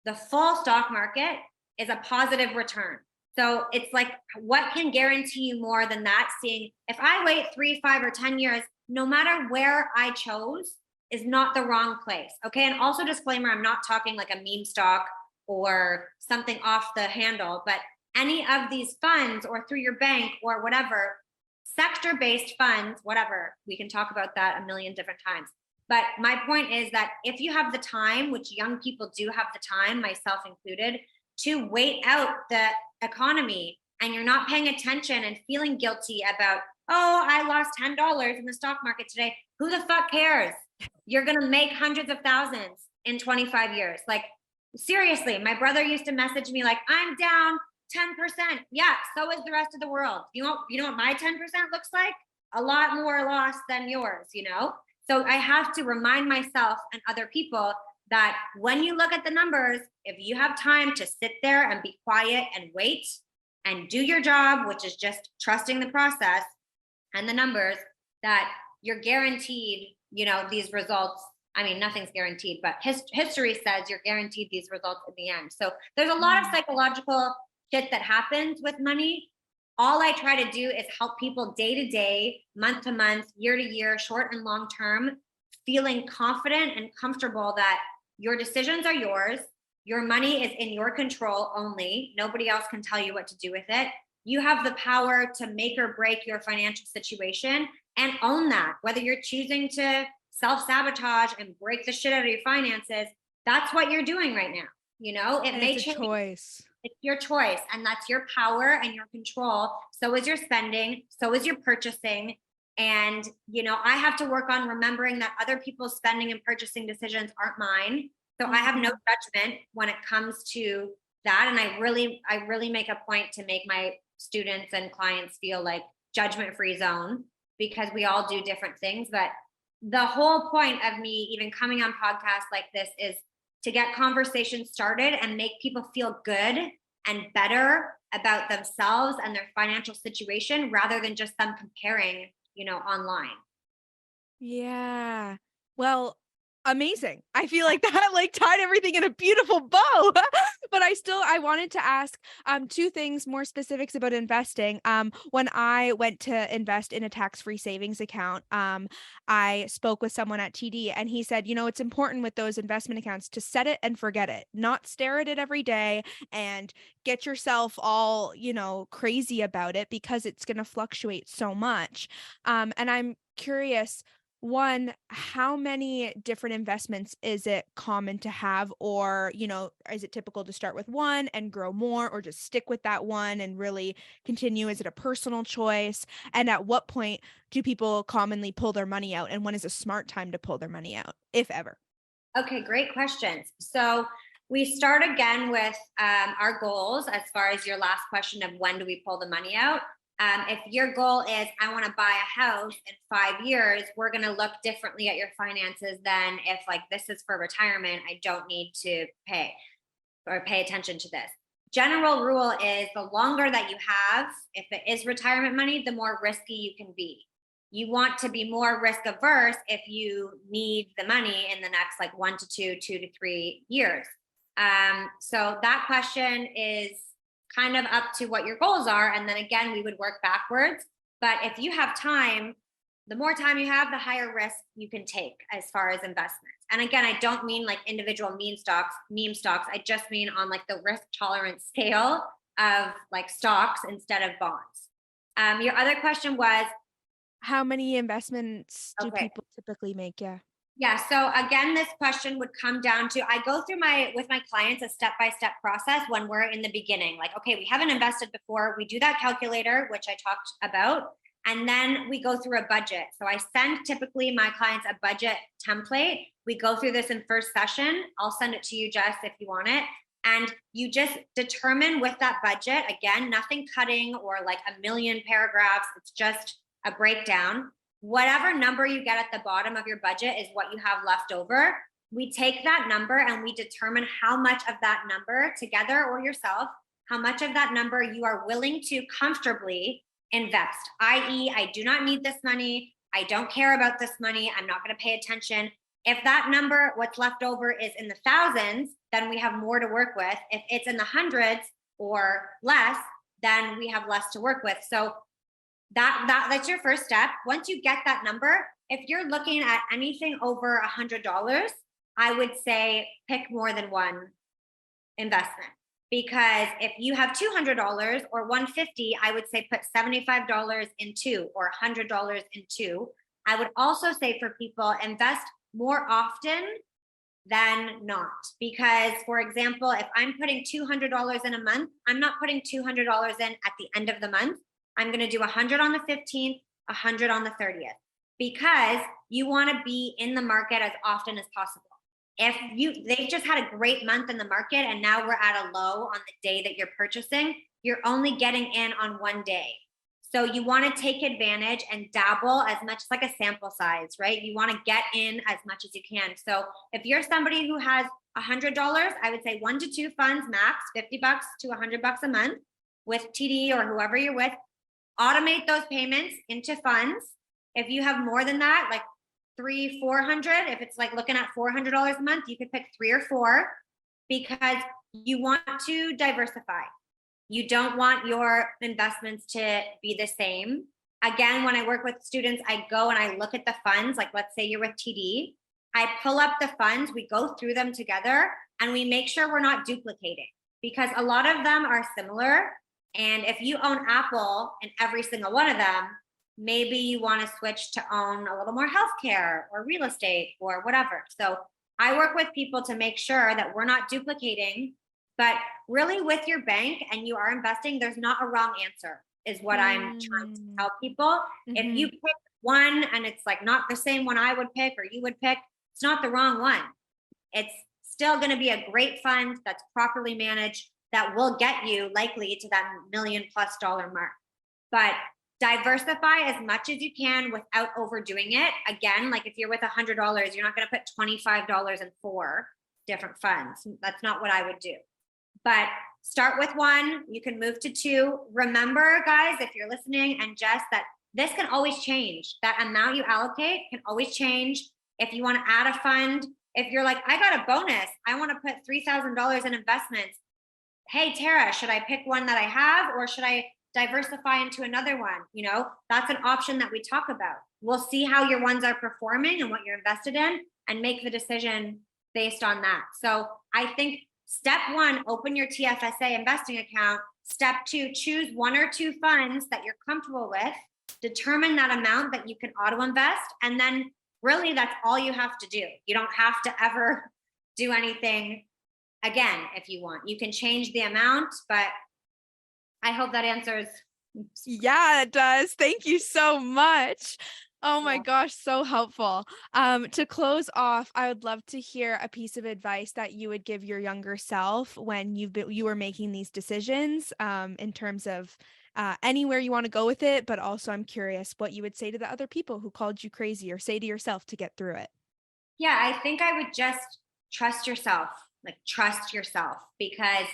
S2: the full stock market is a positive return. So it's like, what can guarantee you more than that? Seeing if I wait 3, 5, or 10 years, no matter where I chose is not the wrong place. Okay. And also, disclaimer, I'm not talking like a meme stock or something off the handle, but any of these funds or through your bank or whatever, sector based funds, whatever, we can talk about that a million different times. But my point is that if you have the time, which young people do have the time, myself included, to wait out the economy, and you're not paying attention and feeling guilty about, oh, I lost $10 in the stock market today. Who the fuck cares? You're going to make hundreds of thousands in 25 years. Like, seriously, my brother used to message me like, I'm down 10%. Yeah, so is the rest of the world. You know what my 10% looks like? A lot more loss than yours, you know? So I have to remind myself and other people that when you look at the numbers, if you have time to sit there and be quiet and wait and do your job, which is just trusting the process and the numbers, that you're guaranteed, these results. I mean, nothing's guaranteed, but history says you're guaranteed these results in the end. So there's a lot of psychological shit that happens with money. All I try to do is help people day to day, month to month, year to year, short and long term, feeling confident and comfortable that your decisions are yours. Your money is in your control only. Nobody else can tell you what to do with it. You have the power to make or break your financial situation and own that. Whether you're choosing to self-sabotage and break the shit out of your finances, that's what you're doing right now. It may change.
S1: Choice.
S2: It's your choice, and that's your power and your control. So is your spending, so is your purchasing. And, I have to work on remembering that other people's spending and purchasing decisions aren't mine. So I have no judgment when it comes to that. And I really make a point to make my students and clients feel like judgment-free zone, because we all do different things. But the whole point of me even coming on podcasts like this is to get conversations started and make people feel good and better about themselves and their financial situation, rather than just them comparing, online.
S1: Yeah. Well, amazing. I feel like that like tied everything in a beautiful bow. But I wanted to ask two things, more specifics about investing. When I went to invest in a tax-free savings account, I spoke with someone at TD, and he said, it's important with those investment accounts to set it and forget it, not stare at it every day and get yourself all, crazy about it, because it's going to fluctuate so much. And I'm curious, one, how many different investments is it common to have? Or, is it typical to start with one and grow more, or just stick with that one and really continue? Is it a personal choice? And at what point do people commonly pull their money out? And when is a smart time to pull their money out, if ever?
S2: Okay, great questions. So we start again with our goals, as far as your last question of when do we pull the money out. If your goal is, I want to buy a house in 5 years, we're going to look differently at your finances than if like this is for retirement, I don't need to pay attention to this. General rule is, the longer that you have, if it is retirement money, the more risky you can be. You want to be more risk averse if you need the money in the next like 1 to 2, 2 to 3 years. So that question is kind of up to what your goals are. And then again, we would work backwards. But if you have time, the more time you have, the higher risk you can take as far as investments. And again, I don't mean like individual meme stocks. I just mean on like the risk tolerance scale of like stocks instead of bonds. Your other question was,
S1: how many investments do people typically make?
S2: Yeah. So again, this question would come down to, I go through with my clients a step-by-step process when we're in the beginning. Like, okay, we haven't invested before. We do that calculator, which I talked about. And then we go through a budget. So I send typically my clients a budget template. We go through this in first session. I'll send it to you, Jess, if you want it. And you just determine with that budget, again, nothing cutting or like a million paragraphs. It's just a breakdown. Whatever number you get at the bottom of your budget is what you have left over. We take that number and we determine how much of that number, together or yourself, how much of that number you are willing to comfortably invest, i.e., I do not need this money. I don't care about this money. I'm not going to pay attention. If that number, what's left over, is in the thousands, then we have more to work with. If it's in the hundreds or less, then we have less to work with. So that's your first step. Once you get that number, if you're looking at anything over $100, I would say pick more than one investment. Because if you have $200 or 150, I would say put $75 in two or $100 in two. I would also say for people, invest more often than not. Because, for example, if I'm putting $200 in a month, I'm not putting $200 in at the end of the month. I'm going to do 100 on the 15th, 100 on the 30th, because you want to be in the market as often as possible. If they've just had a great month in the market and now we're at a low on the day that you're purchasing, you're only getting in on one day. So you want to take advantage and dabble as much, like a sample size, right? You want to get in as much as you can. So if you're somebody who has $100, I would say 1 to 2 funds max, $50 to $100 a month with TD or whoever you're with. Automate those payments into funds. If you have more than that, like 300, 400, if it's like looking at $400 a month, you could pick 3 or 4, because you want to diversify. You don't want your investments to be the same. Again, when I work with students, I go and I look at the funds. Like, let's say you're with TD, I pull up the funds, we go through them together, and we make sure we're not duplicating, because a lot of them are similar. And if you own Apple in every single one of them, maybe you want to switch to own a little more healthcare or real estate or whatever. So I work with people to make sure that we're not duplicating, but really with your bank and you are investing, there's not a wrong answer, is what I'm trying to tell people. If you pick one and it's like not the same one I would pick or you would pick, it's not the wrong one. It's still going to be a great fund that's properly managed, that will get you likely to that $1 million+ mark. But diversify as much as you can without overdoing it. Again, like if you're with $100, you're not going to put $25 in 4 different funds. That's not what I would do. But start with 1. You can move to 2. Remember, guys, if you're listening, and Jess, that this can always change. That amount you allocate can always change. If you want to add a fund, if you're like, I got a bonus, I want to put $3,000 in investments. Hey, Tara, should I pick one that I have, or should I diversify into another one? You know, that's an option that we talk about. We'll see how your ones are performing and what you're invested in, and make the decision based on that. So I think step 1, open your TFSA investing account. Step 2, choose 1 or 2 funds that you're comfortable with. Determine that amount that you can auto invest. And then really that's all you have to do. You don't have to ever do anything again. If you want, you can change the amount, but I hope that answers.
S1: Yeah, it does. Thank you so much. Oh my
S2: Yeah.
S1: gosh, so helpful. To close off, I would love to hear a piece of advice that you would give your younger self when you were making these decisions, in terms of anywhere you want to go with it, but also I'm curious what you would say to the other people who called you crazy, or say to yourself to get through it.
S2: Yeah, I think I would just trust yourself. Like, trust yourself, because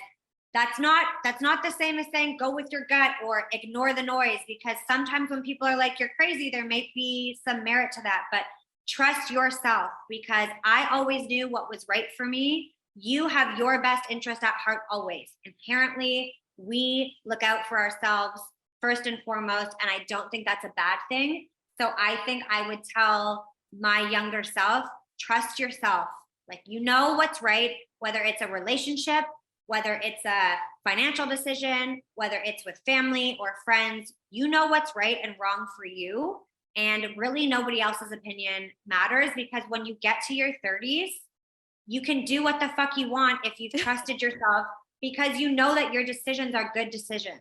S2: that's not the same as saying go with your gut or ignore the noise, because sometimes when people are like you're crazy, there may be some merit to that. But trust yourself, because I always knew what was right for me. You have your best interest at heart always. Inherently, we look out for ourselves first and foremost, and I don't think that's a bad thing. So I think I would tell my younger self, trust yourself. Like, you know what's right, whether it's a relationship, whether it's a financial decision, whether it's with family or friends. You know what's right and wrong for you. And really nobody else's opinion matters, because when you get to your 30s, you can do what the fuck you want if you've trusted yourself, because you know that your decisions are good decisions.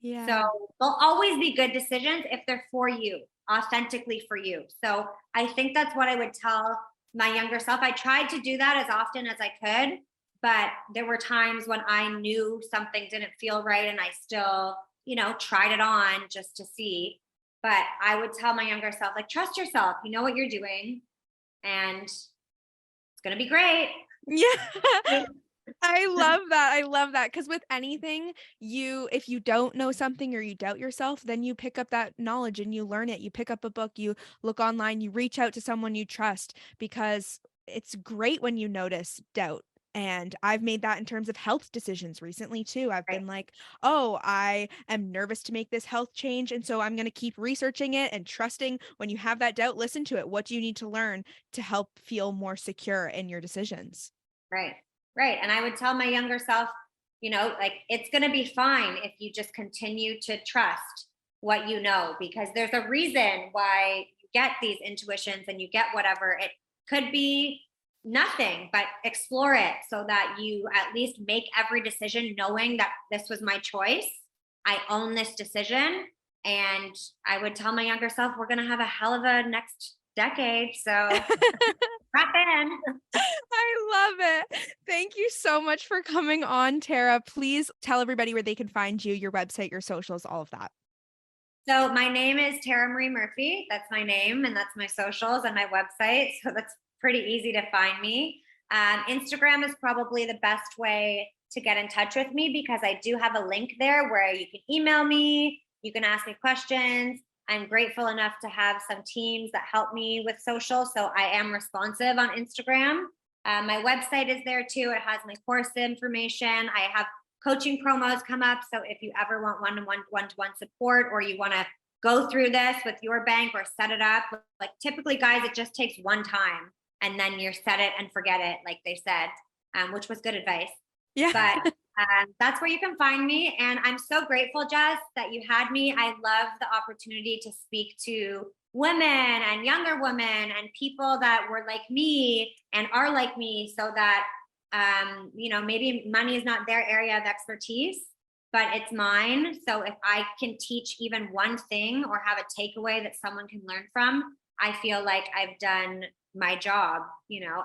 S1: Yeah.
S2: So they'll always be good decisions if they're for you, authentically for you. So I think that's what I would tell my younger self. I tried to do that as often as I could, but there were times when I knew something didn't feel right and I still, tried it on just to see. But I would tell my younger self, like, trust yourself, you know what you're doing, and it's going to be great.
S1: Yeah. I love that. I love that. Because with anything, if you don't know something or you doubt yourself, then you pick up that knowledge and you learn it. You pick up a book, you look online, you reach out to someone you trust, because it's great when you notice doubt. And I've made that in terms of health decisions recently too. I've
S2: Right.
S1: been like, oh, I am nervous to make this health change. And so I'm going to keep researching it and trusting when you have that doubt, listen to it. What do you need to learn to help feel more secure in your decisions?
S2: Right. Right. And I would tell my younger self, like it's going to be fine if you just continue to trust what you know, because there's a reason why you get these intuitions and you get whatever. It could be nothing, but explore it so that you at least make every decision knowing that this was my choice. I own this decision. And I would tell my younger self, we're going to have a hell of a next decade. So strap in.
S1: I love it. Thank you so much for coming on, Tara. Please tell everybody where they can find you, your website, your socials, all of that.
S2: So my name is Tara Marie Murphy. That's my name, and that's my socials and my website. So that's pretty easy to find me. Instagram is probably the best way to get in touch with me because I do have a link there where you can email me, you can ask me questions. I'm grateful enough to have some teams that help me with social, so I am responsive on Instagram. My website is there too. It has my course information. I have coaching promos come up. So if you ever want one-to-one support, or you want to go through this with your bank or set it up, like typically, guys, it just takes one time and then you're set it and forget it, like they said, which was good advice.
S1: Yeah.
S2: But that's where you can find me. And I'm so grateful, Jess, that you had me. I love the opportunity to speak to women and younger women and people that were like me and are like me, so that maybe money is not their area of expertise, but it's mine. So if I can teach even one thing or have a takeaway that someone can learn from, I feel like I've done my job,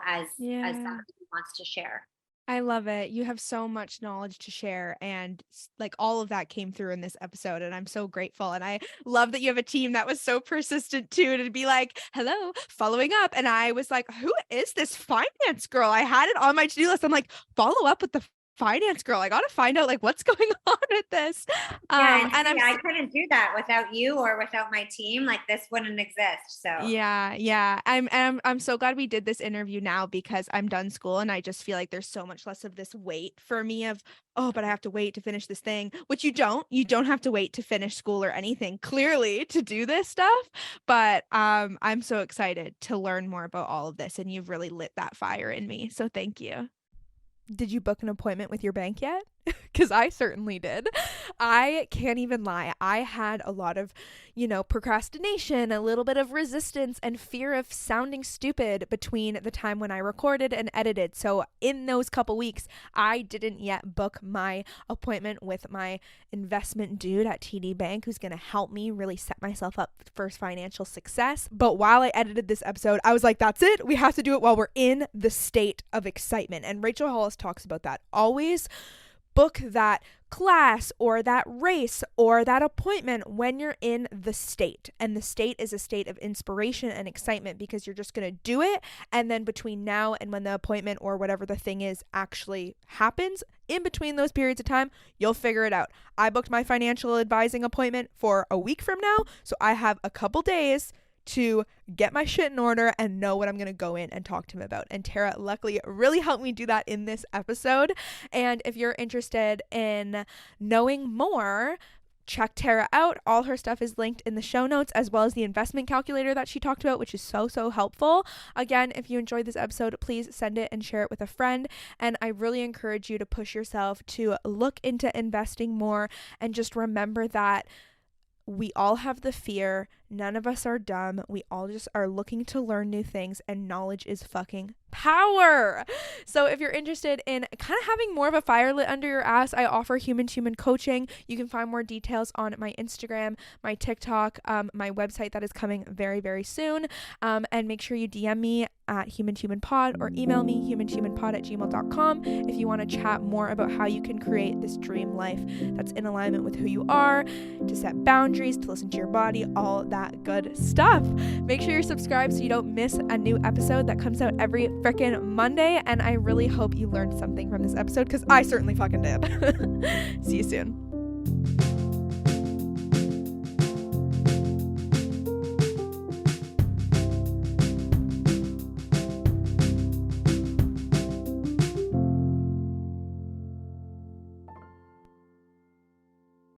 S2: as someone who wants to share.
S1: I love it. You have so much knowledge to share, and like all of that came through in this episode, and I'm so grateful. And I love that you have a team that was so persistent too, to be like, hello, following up. And I was like, who is this finance girl? I had it on my to-do list. I'm like, follow up with the finance girl. I got to find out like what's going on with this.
S2: Yeah, I couldn't do that without you or without my team. Like this wouldn't exist. So
S1: yeah. I'm so glad we did this interview now, because I'm done school and I just feel like there's so much less of this weight for me of, oh, but I have to wait to finish this thing, which you don't have to wait to finish school or anything clearly to do this stuff. But I'm so excited to learn more about all of this, and you've really lit that fire in me. So thank you. Did you book an appointment with your bank yet? Because I certainly did. I can't even lie. I had a lot of, procrastination, a little bit of resistance and fear of sounding stupid between the time when I recorded and edited. So in those couple weeks, I didn't yet book my appointment with my investment dude at TD Bank, who's going to help me really set myself up for financial success. But while I edited this episode, I was like, that's it. We have to do it while we're in the state of excitement. And Rachel Hollis talks about that. Always book that class or that race or that appointment when you're in the state. And the state is a state of inspiration and excitement, because you're just going to do it. And then between now and when the appointment or whatever the thing is actually happens, in between those periods of time, you'll figure it out. I booked my financial advising appointment for a week from now, so I have a couple days to get my shit in order and know what I'm going to go in and talk to him about. And Tara luckily really helped me do that in this episode. And if you're interested in knowing more, check Tara out. All her stuff is linked in the show notes, as well as the investment calculator that she talked about, which is so helpful. Again, if you enjoyed this episode, please send it and share it with a friend. And I really encourage you to push yourself to look into investing more, and just remember that we all have the fear. None of us are dumb. We all just are looking to learn new things, and knowledge is fucking power. So if you're interested in kind of having more of a fire lit under your ass, I offer human-to-human coaching. You can find more details on my Instagram, my TikTok, my website that is coming very, very soon. And make sure you DM me at human-to-human-pod or email me human-to-human-pod@gmail.com if you want to chat more about how you can create this dream life that's in alignment with who you are, to set boundaries, to listen to your body, all that good stuff. Make sure you're subscribed so you don't miss a new episode that comes out every frickin' Monday. And I really hope you learned something from this episode, because I certainly fucking did. See you soon.